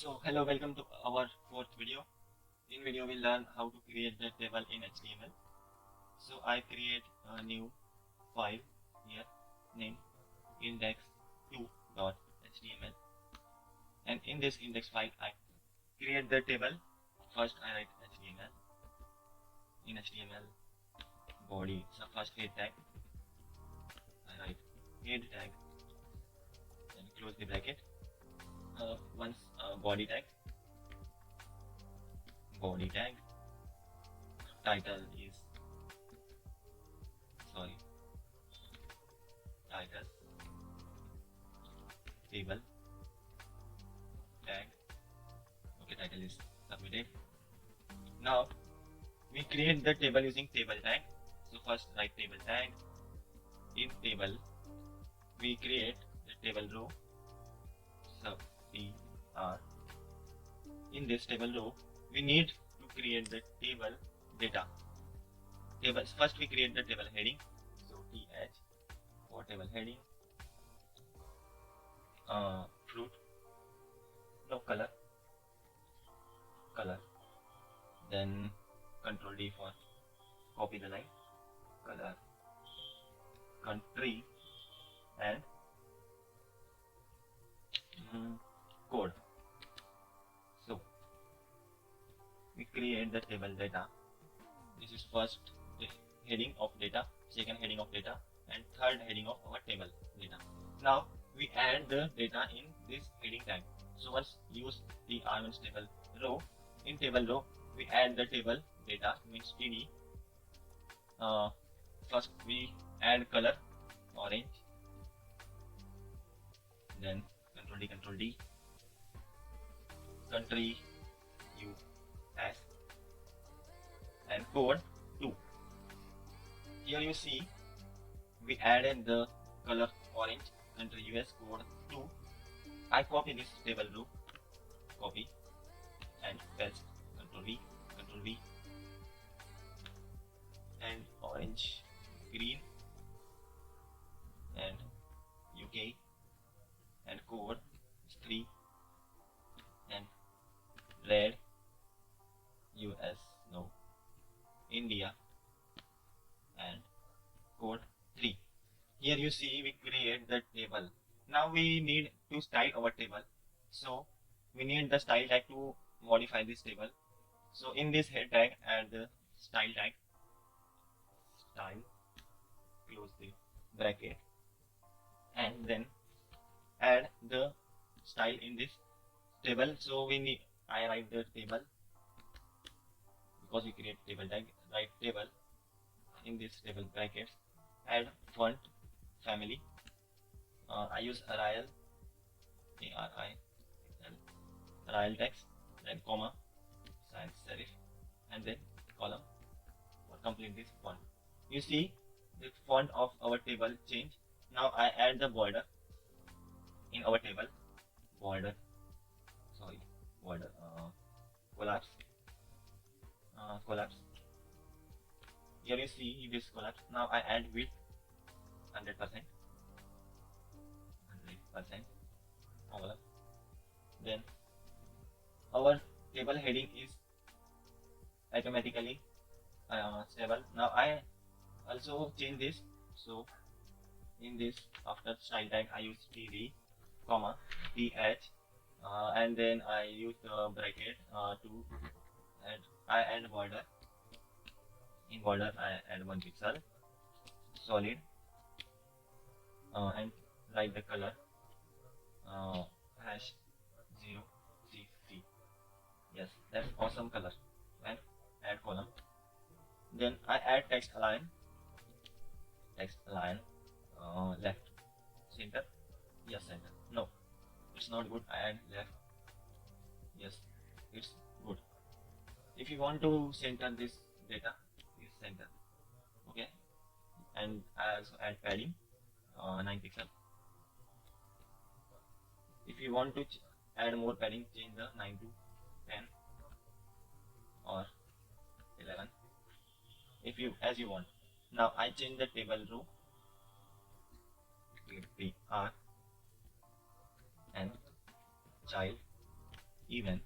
So hello, welcome to our fourth video. In video we learn how to create the table in HTML. So I create a new file here named index2.html, and in this index file I create the table. First I write HTML. In HTML body, so first head tag, I write head tag and close the bracket. Once body tag, title is title, table tag. Okay, title is submitted. Now we create the table using table tag. So first write table tag. In table we create the table row sub tr. In this table row we need to create the table data. Tables first we create the table heading. So th for table heading, fruit, no color, then control D for copy the line, color, country, and code. So we create the table data. This is first heading of data, second heading of data, and third heading of our table data. Now we add the data in this heading tag. So once use the R1 table row. In table row we add the table data, means td. First we add color orange, then control D, country US, and code 2. Here you see we added the color orange, country US, code 2. I copy this table row, copy and paste, control V, and orange, green, and UK, and code 3, and red, US, no, India, and code 3. Here you see we create the table. Now we need to style our table. So we need the style tag to modify this table. So in this head tag add the style tag, style, close the bracket, and then add the style in this table. So I write the table, because we create table tag, write table in this table brackets, add font family. I use Arial, Arial text, then comma, sans serif, and then column for complete this font. You see the font of our table change. Now I add the border in our table, border, collapse, collapse. Here you see this collapse. Now I add width 100%, column. Then our table heading is automatically stable. Now I also change this. So in this, after style tag I use td, comma, th, and then I use the bracket to add border. In border I add 1 pixel, solid, and write the color #0cc. Yes, that's awesome color. And add column. Then I add text align, left, center. Yes, center. No, it's not good. I add left. Yes, it's good. If you want to center this data, is center. Okay, and I also add padding, 9 pixel. If you want to add more padding, change the 9 to 10 or 11, if you as you want. Now I change the table row, click the R and child even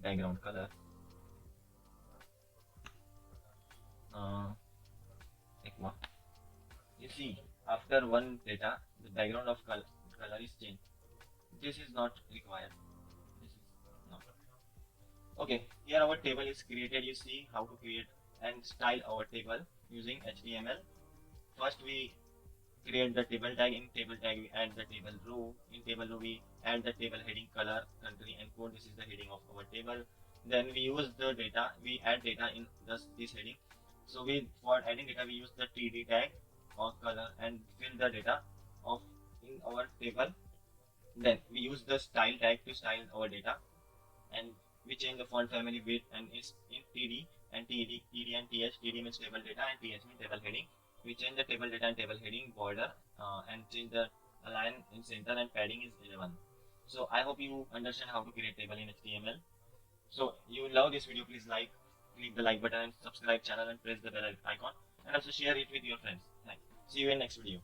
background color aqua. You see, after one data, the background of color is changed. This is not required. This is not. Okay, here our table is created. You see how to create and style our table using HTML. First, we create the table tag. In table tag, we add the table row. In table row, we add the table heading, color, country, and code. This is the heading of our table. Then we use the data. We add data in this heading. So for adding data, we use the TD tag or color and fill the data of in our table. Then we use the style tag to style our data, and we change the font family width and is in TD and TD and TH. TD means table data and TH means table heading. We change the table data and table heading border and change the line in center and padding is 11. So I hope you understand how to create table in HTML. So you love this video, please click the like button and subscribe channel and press the bell icon and also share it with your friends. Thanks. See you in next video.